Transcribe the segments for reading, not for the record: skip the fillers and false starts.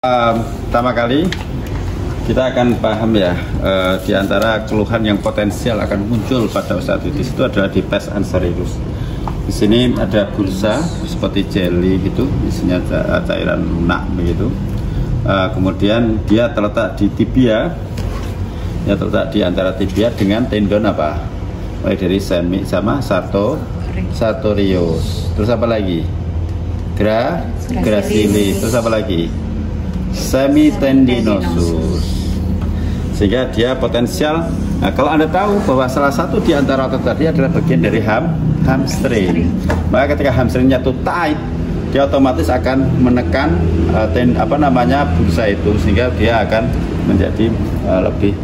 Pertama kali kita akan paham ya di antara keluhan yang potensial akan muncul pada osteoartritis itu adalah di pes anserius. Di sini ada bursa seperti jelly gitu, isinya cairan lunak begitu. Kemudian dia terletak di tibia, ya terletak di antara tibia dengan tendon apa? Mulai dari semi sama sartorius. Terus apa lagi? Gracilis. Terus apa lagi? Semitendinosus. Sehingga dia potensial. Nah, kalau Anda tahu bahwa salah satu di antara otot tadi adalah bagian dari hamstring, maka ketika hamstringnya itu tight, dia otomatis akan menekan bursa itu, sehingga dia akan menjadi lebih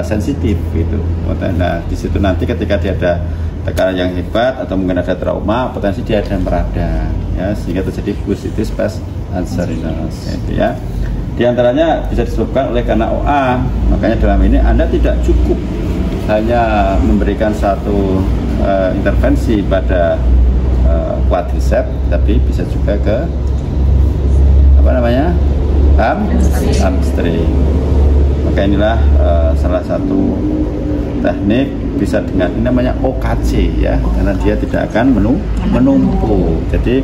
sensitif gitu. Nah, di situ nanti ketika dia ada tekanan yang hebat atau mungkin ada trauma, potensi dia ada meradang, ya, sehingga terjadi bursitis pes anserinus, gitu ya. Di antaranya bisa disebabkan oleh karena OA. Makanya dalam ini Anda tidak cukup hanya memberikan satu intervensi pada quadriceps, tapi bisa juga ke hamstring. Maka inilah salah satu teknik, bisa dengan ini namanya OKC ya, karena dia tidak akan menumpuk. Jadi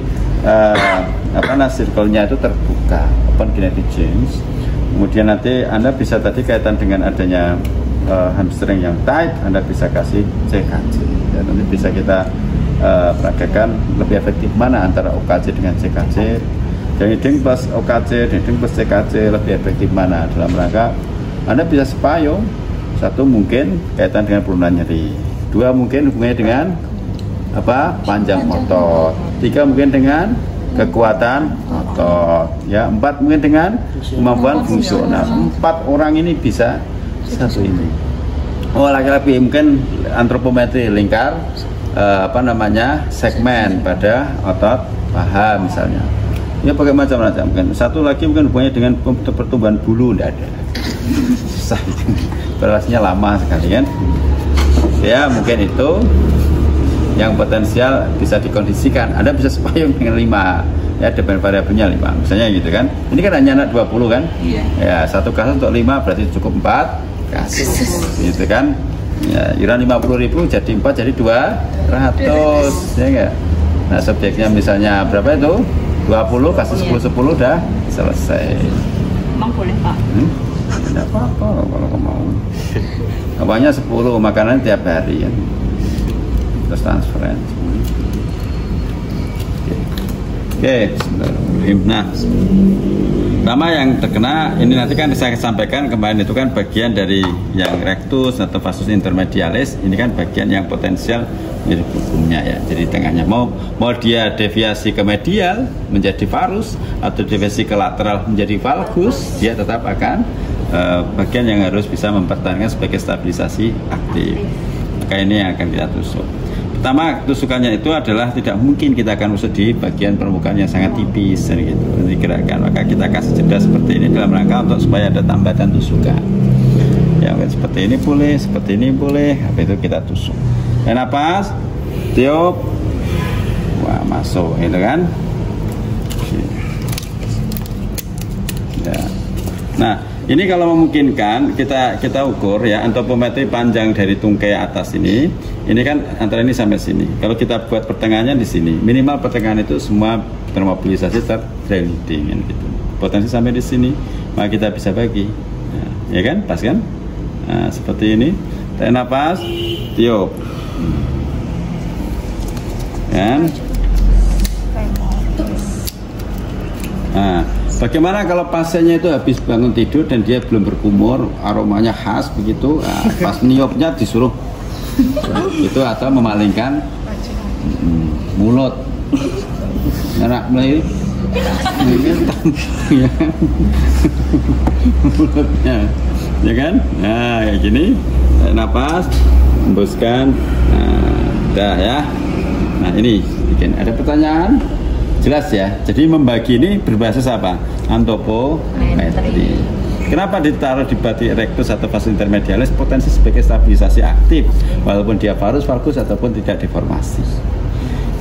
circle-nya itu terbuka, open kinetic change. Kemudian nanti Anda bisa tadi kaitan dengan adanya hamstring yang tight, Anda bisa kasih CKC. Ya, nanti bisa kita peragakan lebih efektif mana antara OKC dengan CKC. Dengiding plus OKC, dengiding plus CKC lebih efektif mana dalam rangka Anda bisa sepayung. Satu mungkin kaitan dengan penurunan nyeri, dua mungkin hubungannya dengan panjang otot, tiga mungkin dengan kekuatan otot, ya, empat mungkin dengan kemampuan fungsional. Empat orang ini bisa satu ini. Oh, laki-laki mungkin antropometri lingkar segmen pada otot paha misalnya. Ya pakai macam-macam, mungkin satu lagi mungkin hubungannya dengan pertumbuhan bulu, tidak ada. Susah, berlasnya lama sekali kan. Ya mungkin itu yang potensial bisa dikondisikan. Anda bisa sepayung dengan 5, ya, dengan variabelnya 5 misalnya gitu kan. Ini kan hanya anak 20 kan. Iya. Ya, satu kasus untuk 5 berarti cukup 4 kasus gitu kan. Ya, iuran 50.000 jadi 4 jadi 200, ya enggak. Nah, subjeknya misalnya berapa itu? 20 kasus 10 udah selesai. Emang boleh Pak? Tidak apa-apa kalau mau. Apanya 10 makanan tiap hari ya. Terus transferan. Oke. Nah, pertama yang terkena ini nanti kan saya sampaikan kemarin itu kan bagian dari yang rectus atau vasus intermedialis. Ini kan bagian yang potensial mirip hukumnya ya. Jadi tengahnya mau dia deviasi ke medial menjadi varus atau deviasi ke lateral menjadi valgus, dia tetap akan bagian yang harus bisa mempertahankan sebagai stabilisasi aktif. Maka ini yang akan kita tusuk. Pertama, tusukannya itu adalah tidak mungkin kita akan tusuk di bagian permukaan yang sangat tipis gitu, digerakkan. Maka kita kasih jeda seperti ini dalam rangka untuk supaya ada tambatan tusukan. Ya, seperti ini boleh, seperti ini boleh. Habis itu kita tusuk. Dan napas, tiup, wah masuk, gitu kan? Ya. Nah, ini kalau memungkinkan kita ukur ya antropometri panjang dari tungkai atas ini kan antara ini sampai sini. Kalau kita buat pertengahannya di sini, minimal pertengahan itu semua termobilisasi terdraining gitu. Potensi sampai di sini, maka kita bisa bagi. Nah, ya kan? Pas kan? Nah, seperti ini. Tarik nafas, tiup. Kan? Nah, bagaimana kalau pasiennya itu habis bangun tidur dan dia belum berkumur, aromanya khas begitu, pas niupnya disuruh itu atau memalingkan mulut, enak mulai mulutnya, ya kan? Nah kayak gini, napas, hembuskan, udah ya. Nah ini bikin ada pertanyaan. Jelas ya, jadi membagi ini berbasis apa? Antropometri. Kenapa ditaruh di body rectus atau vasus intermedialis? Potensi sebagai stabilisasi aktif, walaupun dia varus, valgus ataupun tidak deformasi.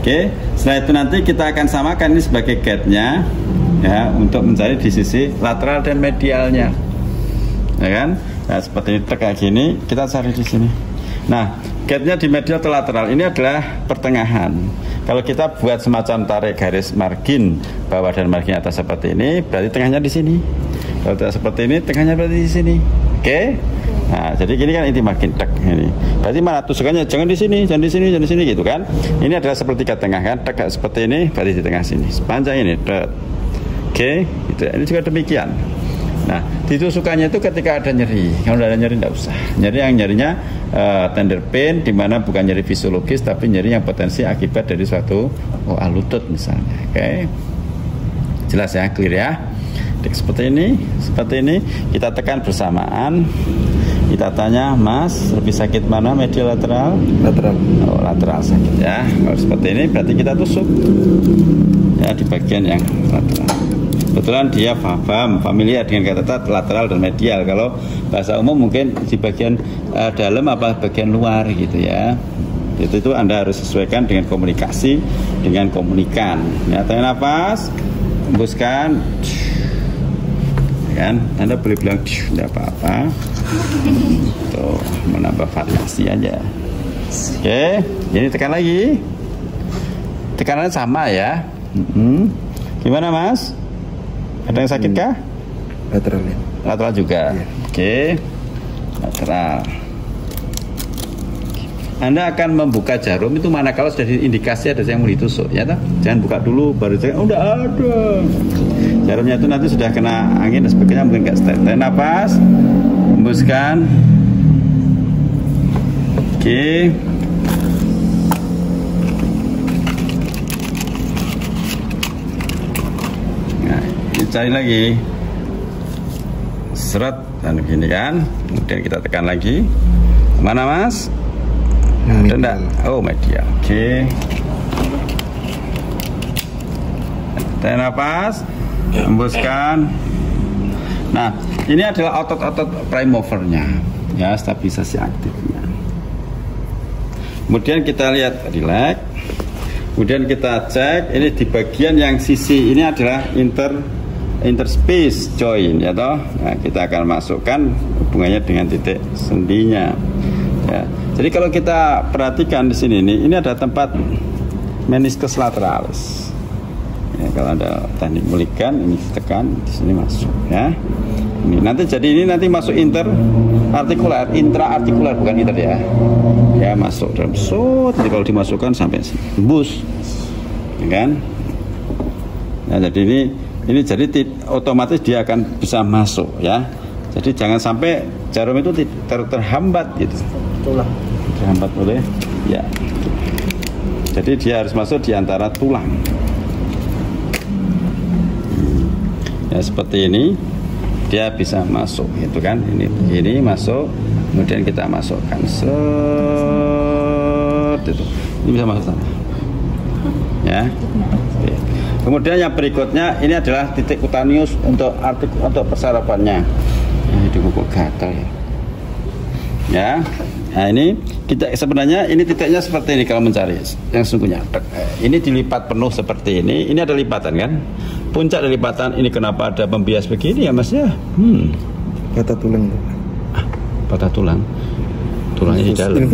Oke, setelah itu nanti kita akan samakan ini sebagai gate-nya. ya, untuk mencari di sisi lateral dan medialnya, ya kan? Nah, seperti ini kayak gini, kita cari di sini. Nah, gapnya di medial atau lateral ini adalah pertengahan. Kalau kita buat semacam tarik garis margin bawah dan margin atas seperti ini, berarti tengahnya di sini. Kalau tidak seperti ini, tengahnya berarti di sini. Oke? Nah, jadi gini kan inti margin tek ini. Berarti mana tusukannya? Jangan di sini, jangan di sini, jangan di sini gitu kan? Ini adalah sepertiga tengah kan? Tek seperti ini, berarti di tengah sini. Sepanjang ini, tek. Oke? Gitu. Ini juga demikian. Nah, ditusukannya itu ketika ada nyeri. Kalau tidak ada nyeri tidak usah. Nyeri yang nyerinya tender pain, di mana bukan nyeri fisiologis tapi nyeri yang potensi akibat dari suatu lutut misalnya. Oke. Jelas ya, clear ya. Seperti ini kita tekan bersamaan. Kita tanya, Mas, lebih sakit mana, medial lateral? Lateral. Oh, lateral sakit ya. Kalau seperti ini berarti kita tusuk ya di bagian yang lateral. Kebetulan dia paham, familiar dengan kata lateral dan medial. Kalau bahasa umum mungkin di bagian dalam apa bagian luar gitu ya. Itu Anda harus sesuaikan dengan komunikasi, dengan komunikan. Ya, tarik nafas, hembuskan. Kan? Anda boleh bilang tidak apa-apa. Tuh, menambah variasi aja. Oke, jadi tekan lagi. Tekanannya sama ya. Gimana, Mas? Ada yang sakit kah? Lateral ya. Lateral juga. Iya. Oke. Lateral. Anda akan membuka jarum itu manakala sudah diindikasi ada yang mau ditusuk, ya toh? Jangan buka dulu baru jangan. Udah ada. Jarumnya itu nanti sudah kena angin dan sebagainya mungkin nggak stay. Tarik nafas, hembuskan. Oke. Nah, cari lagi. Seret dan begini kan. Kemudian kita tekan lagi. Mana, Mas? Ada enggak? Oh, media. Oke. Tarik nafas, hembuskan. Nah, ini adalah otot-otot prime movernya, ya, stabilisasi aktifnya. Kemudian kita lihat relax. Kemudian kita cek ini di bagian yang sisi ini adalah interspace joint, ya toh. Nah, kita akan masukkan hubungannya dengan titik sendinya. Ya. Jadi kalau kita perhatikan di sini ini ada tempat meniscus lateralis. Ya, kalau ada teknik mulikan ini tekan di sini masuk ya. Ini nanti jadi ini nanti masuk interartikular, intraartikular bukan inter ya. Ya masuk dalam jadi kalau dimasukkan sampai tembus, ya kan? Nah jadi ini jadi otomatis dia akan bisa masuk ya. Jadi jangan sampai jarum itu terhambat gitu. Terhambat oleh ya. Jadi dia harus masuk di antara tulang. Ya seperti ini dia bisa masuk gitu kan. Ini masuk, kemudian kita masukkan itu. Ini bisa masuk sana. Ya. Oke. Kemudian yang berikutnya ini adalah titik cutaneous untuk persarapannya. Ini di kuku gatal ya. Ya. Nah ini kita sebenarnya ini titiknya seperti ini kalau mencari yang sungguhnya. Ini dilipat penuh seperti ini. Ini ada lipatan kan? Puncak dari lipatan ini kenapa ada pembias begini ya Mas ya? Patah tulang. Patah tulang. Tulangnya di dalam.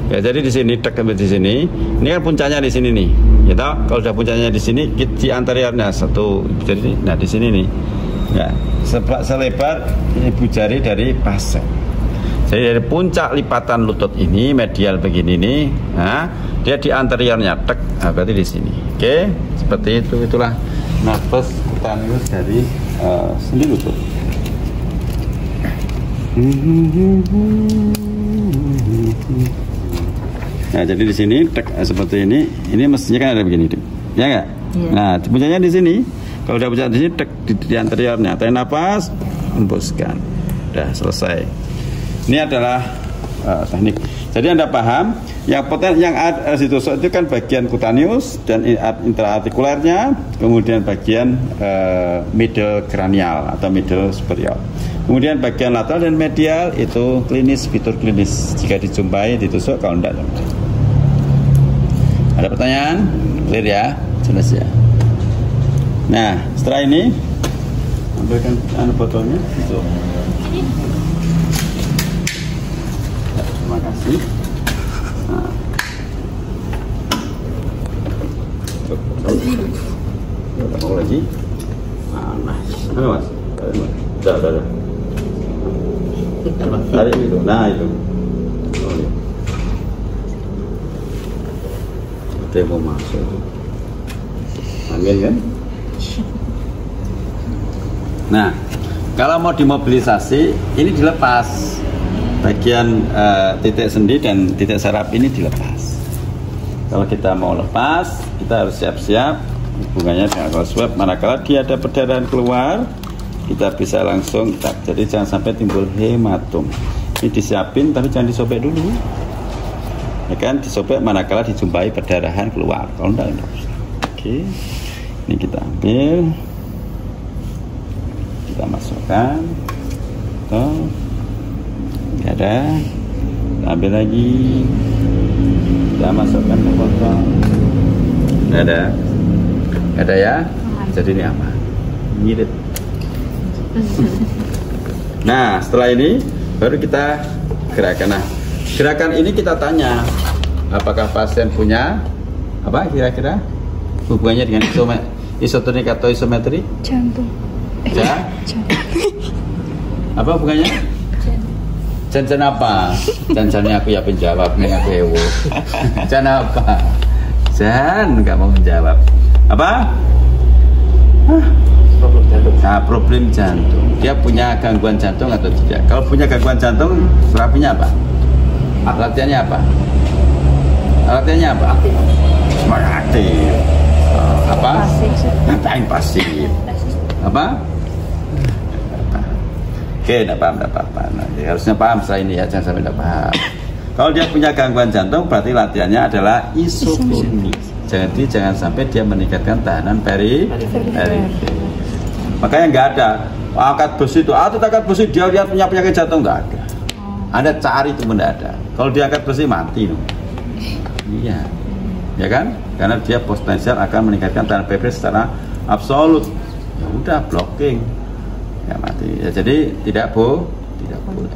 Ya jadi di sini tek sampai di sini. Ini kan puncaknya di sini nih. Ya tahu kalau sudah puncaknya di sini di anteriornya satu. Jadi nah di sini nih. Ya, selebar ibu jari dari pasek. Jadi dari puncak lipatan lutut ini medial begini nih, nah, dia di anteriornya tek, nah, berarti di sini. Oke, seperti itu itulah nafas cutaneous dari sendi lutut. Nah, jadi di sini tek seperti ini mestinya kan ada begini, ya nggak? Yeah. Nah, puncaknya di sini. Kalau udah puncak di sini tek di anteriornya, tarik nafas, hembuskan, udah selesai. Ini adalah teknik. Jadi Anda paham, yang ada ditusuk itu kan bagian cutaneous dan intraartikularnya, kemudian bagian middle cranial atau middle superior. Kemudian bagian lateral dan medial itu klinis, fitur klinis. Jika dijumpai ditusuk, kalau tidak. Ada pertanyaan? Clear ya? Jelas ya? Nah, setelah ini ambilkan botolnya itu. Ya, terima kasih. Nah. Mau lagi? Panas. Ayo mas. Udah. Tarik itu. Nah itu. Oh, ya. Kita mau masuk. Angin kan? Nah, kalau mau dimobilisasi, ini dilepas. Bagian titik sendi dan titik saraf ini dilepas. Kalau kita mau lepas, kita harus siap-siap hubungannya dengan alkohol swab. Manakala dia ada perdarahan keluar, kita bisa langsung tap. Jadi jangan sampai timbul hematom. Ini disiapin, tapi jangan disobek dulu. Ya kan, disobek manakala dijumpai perdarahan keluar. Kalau enggak usah. Oke, ini kita ambil, kita masukkan. Tuh, nggak ada. Kita ambil lagi. Kita masukkan ke botol. Nggak ada ya. Jadi ini aman. Ngirit. Nah, setelah ini baru kita gerakan. Nah, gerakan ini kita tanya, apakah pasien punya apa kira-kira hubungannya dengan isotonik atau isometri? Jantung. Ya? Apa hubungannya? Jan apa? Janjannya aku ya penjawab, nih aku hewo. Jan apa? Jan nggak mau menjawab. Apa? Problem jantung. Nah, problem jantung. Dia punya gangguan jantung atau tidak? Kalau punya gangguan jantung, terapinya apa? Latihannya apa? Latihannya apa? Semangat aktif. Apa? Ngapain pasif? Apa? Oke, enggak apa-apa. Nanti harusnya paham setelah ini ya, jangan sampai enggak paham. Kalau dia punya gangguan jantung, berarti latihannya adalah isotonik. Jadi jangan sampai dia meningkatkan tahanan perifer. Makanya enggak ada angkat besi itu, angkat besi dia lihat punya penyakit jantung, enggak ada. Anda cari itu enggak ada. Kalau dia angkat besi mati loh. Iya. Ya kan? Karena dia potensial akan meningkatkan tahanan perifer secara absolut. Ya udah blocking. Ya mati. Ya, jadi tidak boleh.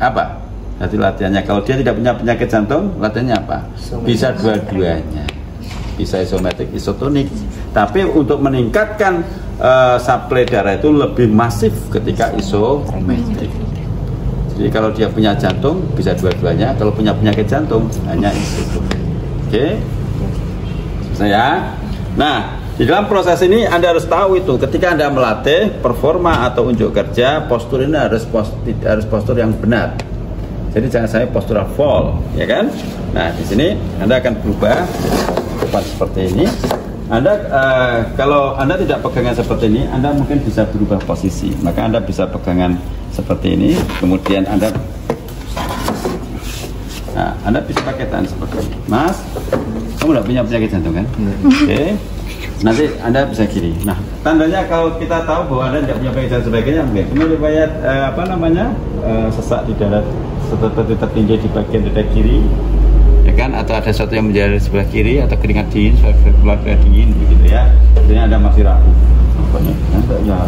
Apa? Jadi latihannya kalau dia tidak punya penyakit jantung, latihannya apa? Bisa dua-duanya. Bisa isometrik, isotonik. Tapi untuk meningkatkan suplai darah itu lebih masif ketika isometrik. Jadi kalau dia punya jantung bisa dua-duanya. Kalau punya penyakit jantung hanya isotonik. Oke? Saya. Nah, di dalam proses ini Anda harus tahu itu ketika Anda melatih performa atau unjuk kerja, postur ini harus postur yang benar. Jadi jangan sampai postural fall, ya kan? Nah, di sini Anda akan berubah seperti ini. Anda kalau Anda tidak pegangan seperti ini, Anda mungkin bisa berubah posisi. Maka Anda bisa pegangan seperti ini, kemudian Anda bisa pakai tangan seperti ini. Mas, kamu tidak punya penyakit jantung kan? Oke. Nanti Anda bisa kiri. Nah, tandanya kalau kita tahu bahwa Anda tidak punya penyakit dan sebagainya, mungkin ini riwayat sesak di darat seperti tertinggi di bagian dada kiri, ya kan? Atau ada sesuatu yang menjadi di sebelah kiri atau keringat dingin, keluarga dingin, begitu ya. Jadi Anda masih ragu. Ya,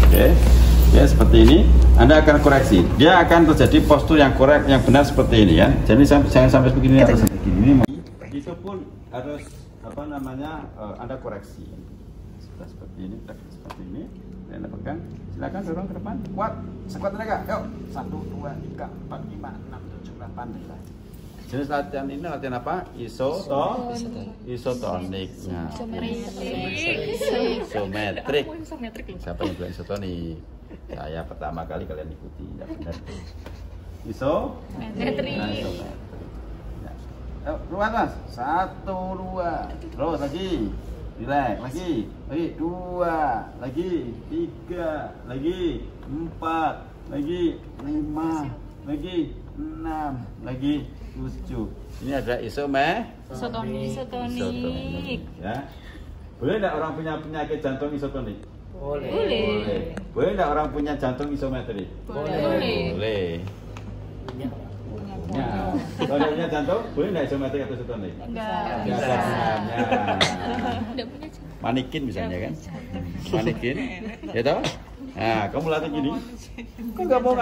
oke. Ya seperti ini, Anda akan koreksi. Dia akan terjadi postur yang korek, yang benar seperti ini ya. Jadi jangan sampai begini atau sampai begini. Itu pun harus Anda koreksi. Seperti ini, seperti ini. Anda pegang, silakan dorong ke depan, kuat, sekuat tenaga. Yuk, 1, 2, 3, 4, 5, 6, 7, 8. Jenis latihan ini latihan apa? Isotonik. Nah, isometrik. Siapa yang bilang isotonik? Saya pertama kali kalian ikuti, tidak benar. Isometrik. Keluar mas, 1, 2, terus lagi, relax, lagi 2, lagi 3, lagi 4, lagi 5, lagi 6, lagi 7. Ini adalah isotonik. Ya. Boleh tidak orang punya penyakit jantung isotonik? Boleh. Boleh tidak orang punya jantung isometri? Boleh. jantungnya. Kalau dia punya jantung, boleh nggak isometrik atau isotonik? Enggak. Nggak ada gunanya. Manikin misalnya kan? Manikin, ya toh? Nah, kamu latih gini. Kok nggak mau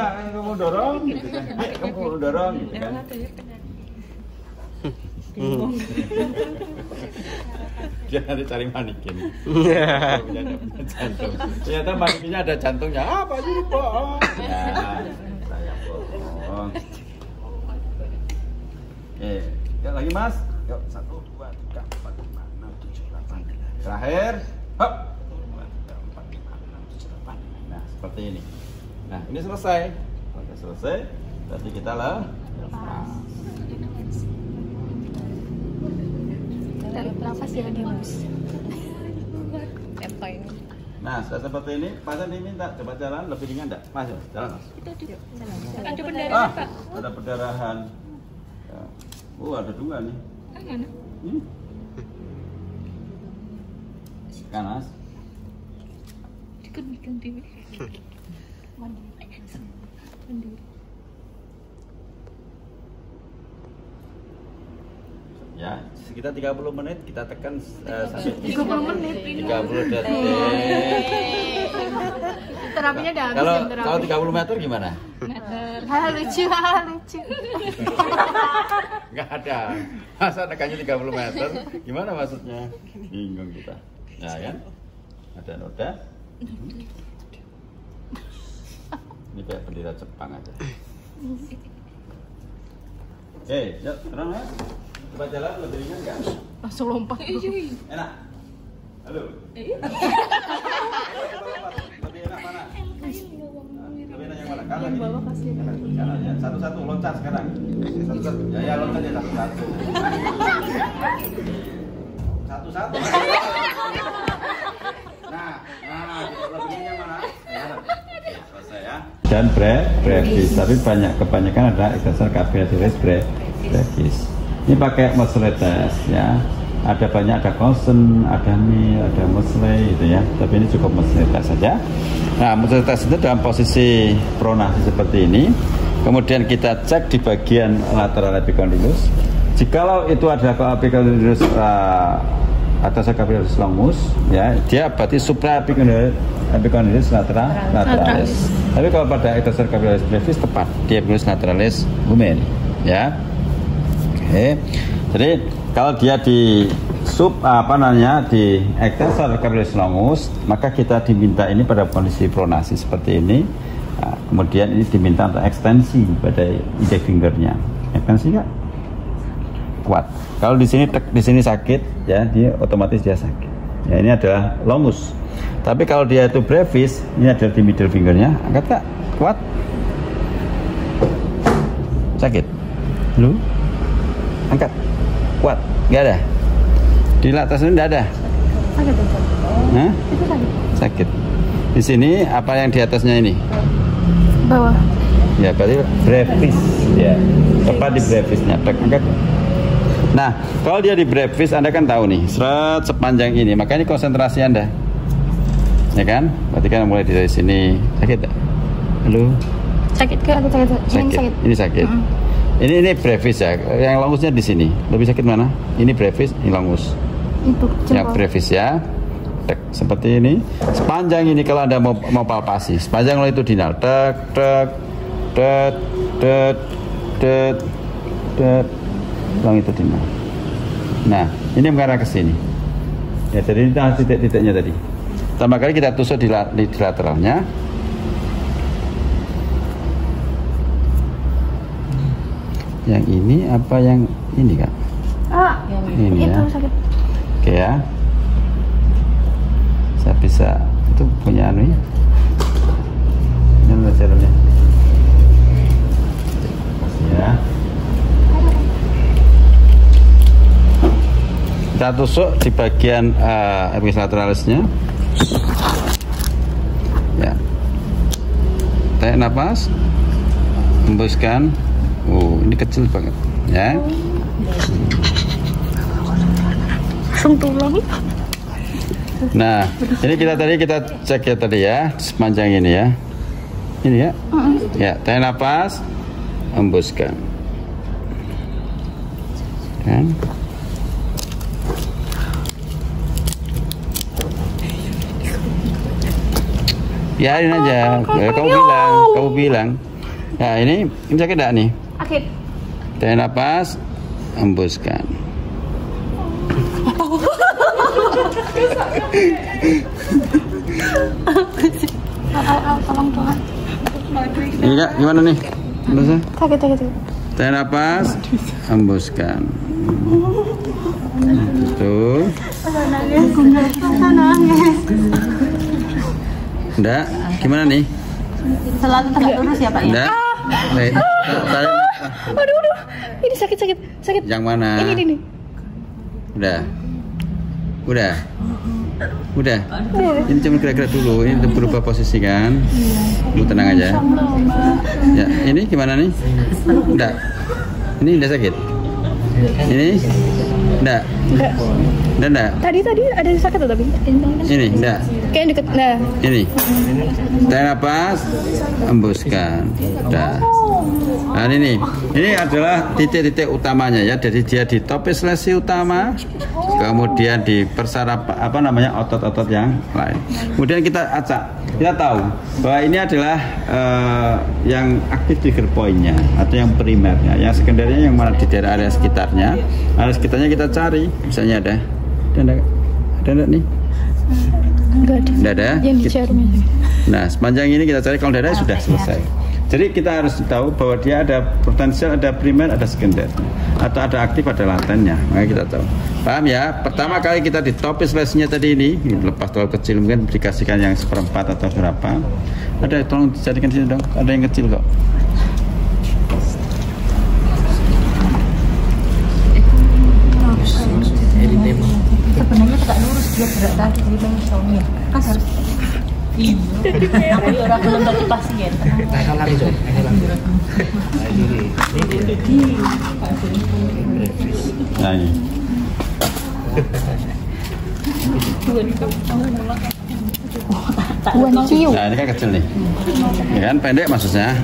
dorong gitu kan? Ayo, kamu mau dorong gitu kan? Dia nanti cari manikin. Jantung. Ternyata manikinnya ada jantungnya. Apa sih bohong? Ya, saya bohong. Yuk lagi mas. Yuk 1, 2, 3, 4, 5, 6, 7, 8. Terakhir. Hop. 2, 3, 4, 5, 6, 7, 8. Nah seperti ini. Nah ini selesai. Oke selesai. Berarti kita lepas. Nafas ya dia mas. Tempo ini. Nah, sudah seperti ini, pasien diminta coba jalan lebih ringan enggak? Mas, jalan mas. Ada pendarahan Pak. Ada perdarahan. Ya. Ada 2 nih. Mana? Kan mas? Ikut TV. Mana? Ya, sekitar 30 menit kita tekan sampai 30 menit. 30 detik. Terapinya udah habis Kalau jam berapa? kalau 30 meter gimana? Hal lucu. Enggak ada. Masa tekannya 30 meter? Gimana maksudnya? Bingung kita. Ya kan? Ada noda. Ini kayak bendera Jepang aja. Oke, yuk, terang ya. Coba jalan lebih ringan nggak? Langsung lompat. Enak? Halo? Lebih enak mana? Lebih enak yang mana? Kanan ini? Kanan ya, satu-satu loncat sekarang. Satu-satu, ya loncat ya satu-satu. Satu-satu. Nah, lebih yang mana? Oke, selesai ya. Dan brevis, tapi kebanyakan ada exercise cardiac brevis. Ini pakai muscle test ya. Ada banyak, ada Cousin, ada Mil, ada muscle itu ya. Tapi ini cukup muscle test saja. Nah, muscle test itu dalam posisi pronasi seperti ini. Kemudian kita cek di bagian lateral epicondylus. Jikalau itu ada epicondylus atas epicondylus longus, ya, dia berarti supra epicondylus lateralis. Tapi kalau pada epicondylus brevis tepat di epicondylus lateralis lumen, ya. Oke, jadi kalau dia di di extensor capillus longus, maka kita diminta ini pada kondisi pronasi seperti ini. Nah, kemudian ini diminta untuk ekstensi pada index fingernya. Ekstensi nggak kuat. Kalau di sini sakit, ya, dia otomatis dia sakit. Ya, ini adalah longus. Tapi kalau dia itu brevis, ini adalah di middle fingernya. Angkat nggak? Kuat? Sakit? Lu? Angkat, kuat, nggak ada. Di atas ini nggak ada. Sakit. Hah? Itu sakit. Sakit. Di sini apa yang di atasnya ini? Bawah. Ya, berarti brevis. Ya, tepat di brevisnya. Angkat. Nah, kalau dia di brevis, Anda kan tahu nih, sepanjang ini. Maka ini konsentrasi Anda, ya kan? Berarti kan mulai dari sini. Sakit tak? Halo? Sakit ke? Sakit. Ini sakit. Ini brevis ya, yang longusnya di sini. Lebih sakit mana? Ini brevis, ini longus. Itu jempol. Ya brevis ya. Tek, seperti ini. Sepanjang ini kalau Anda mau palpasi, sepanjang lo itu dinal. Long itu dinal. Nah, ini mengarah ke sini. Ya, jadi ini titik-titiknya tadi. Pertama kali kita tusuk di lateralnya. Yang ini apa yang ini Kak? Ini itu ya. sakit. Oke ya. Saya bisa itu punya anu ya. Ini caranya. Ya. Kita tusuk di bagian epicondylus lateralisnya. Ya. Tarik nafas. Hembuskan. Ini kecil banget, ya. Langsung tulang. Nah, ini kita cek ya tadi ya, sepanjang ini ya. Ini ya. Ya, tarik nafas, hembuskan. kan? Biarin aja, kamu bilang. Nah ini sakit enggak nih? Sakit. Tarik nafas, hembuskan. Tolong Tuhan. Ini Kak, gimana nih? Sakit. Tarik nafas, hembuskan. Itu. Enggak, gimana nih? Selalu tegak lurus ya Pak ya? Enggak. Aduh. Ini sakit. Yang mana? Ini. Udah. Ini cuma gerak-gerak dulu. Ini untuk berubah posisi kan? Lu tenang aja. Ya, ini gimana nih? Enggak. Ini udah sakit. Ini enggak. Tadi ada sakit tuh tapi. Ini enggak. Kayak deket. Nah. Ini. Tarik nafas, hembuskan. Udah. Nah ini adalah titik-titik utamanya ya. Jadi dia di topis lesi utama, kemudian di persaraf otot-otot yang lain. Kemudian kita acak, kita tahu bahwa ini adalah yang aktif trigger point-nya atau yang primernya. Yang sekundernya yang mana di daerah area sekitarnya. Area sekitarnya kita cari, misalnya ada nih. Enggak ada. Yang di jarum. Nah, sepanjang ini kita cari, kalau daerah sudah selesai. Jadi kita harus tahu bahwa dia ada potensial, ada primer, ada sekunder, atau ada aktif, ada latennya. Maka kita tahu. Paham ya? Pertama kali kita di topis lesnya tadi ini lepas terlalu kecil, mungkin dikasihkan yang 1/4 atau berapa. Ada, tolong dijadikan sini dong. Ada yang kecil kok. Sebenarnya tegak lurus dia gerak tadi di suami kan harus aku orang belum tadi pasien Nah ini. Nah ini kan kecil nih, ya kan pendek maksudnya.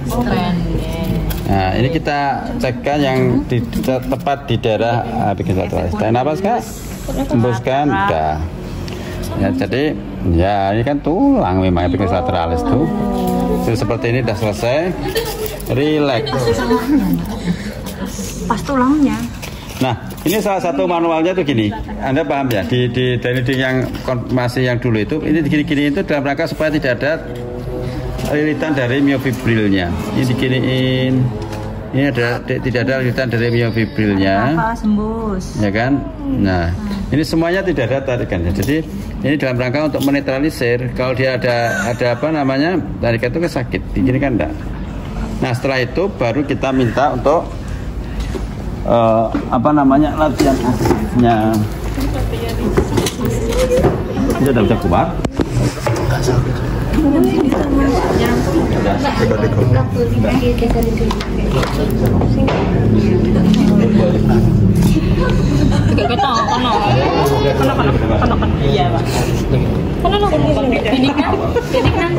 Nah ini kita cekkan yang tepat di daerah bikin satu alis. Tarik nafas Kak, hembuskan, udah. Ya jadi ya ini kan tulang memang bikin lateralis tuh. Jadi seperti ini udah selesai, relax. Pas tulangnya. Nah ini salah satu manualnya tuh gini, Anda paham ya? Dari yang konfirmasi yang dulu itu, ini gini-gini itu dalam rangka supaya tidak ada lilitan dari miofibrilnya. Ini diginiin. Ini tidak ada lilitan dari miofibrilnya. sembus. Ya kan? Nah, ini semuanya tidak ada tarikannya. Jadi ini dalam rangka untuk menetralisir. Kalau dia ada tarikan itu sakit. Begini kan enggak. Nah, setelah itu baru kita minta untuk latihan aktifnya. Dia udah bisa keluar.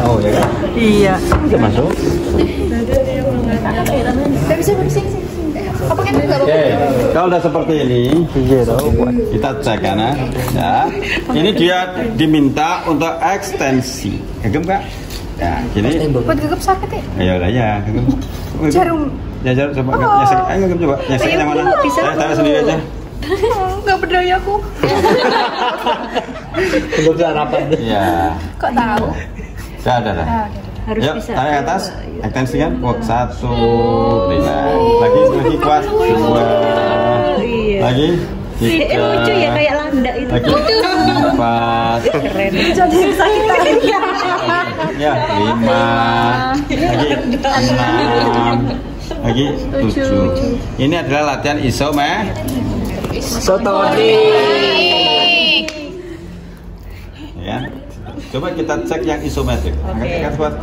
Oh ya kan? Iya. Bisa masuk. Oke, kalau udah seperti ini, kita cek kan ya. Ini dia diminta untuk ekstensi. Gegem Kak? Ya, gini. Buat gegap sakit ya? Ya udah ya, gegem. Jarum. Ya jarum coba nyesek. Ayo gegem coba. Nyesek yang mana? Saya taruh sendiri aja. Enggak berdaya aku. Belum sarapan. Ya. Kok tahu? Dah. Harus yuk, bisa. tarik atas, ekstensikan. Satu, lagi kuat. Dua, lagi. Tiga, lucu ya kayak landak itu. lagi 4, Jadi sakit lagi. ya 5, lagi 6, lagi 7. Ini adalah latihan isometrik. Ya. Coba kita cek yang isometrik. Angkat kuat,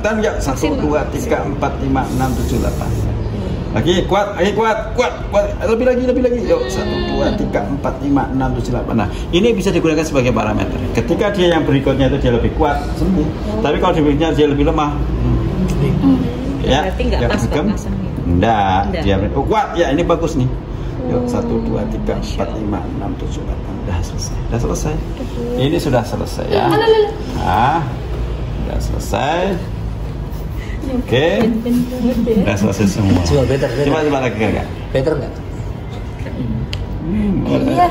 tahan ya. 1, 2, 3, 4, 5, 6, 7, 8. Lagi kuat, lebih lagi. Yuk, 1, 2, 3, 4, 5, 6, 7, 8. Nah, ini bisa digunakan sebagai parameter. Ketika dia yang berikutnya itu dia lebih kuat, sembuh. Tapi kalau berikutnya dia lebih lemah, ya, berarti nggak pas enggak, dia kuat. Ya, ini bagus nih. Yuk, 1, 2, 3, 4, 5, 6, 7, 8. Udah selesai. Udah selesai. Ini sudah selesai ya. Nah, udah selesai. Oke. Udah selesai semua. Coba better. Coba lagi enggak? Better nggak? Iya.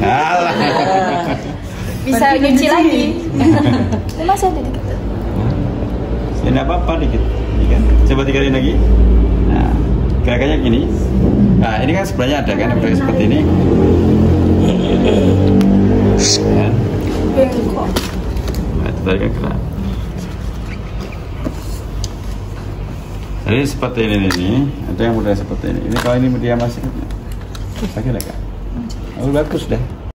Alah. Bisa nyuci lagi. Masih ada dikit. Ya enggak apa-apa dikit. Coba 3 kali lagi. Nah, gerakannya gini. Nah, ini kan sebenarnya ada kan yang seperti ini. Ya. Nah, itu tadi kan gerak. Jadi seperti ini, ada yang mudah seperti ini. Ini kalau ini dia masih lagi enggak? Oh, bagus deh.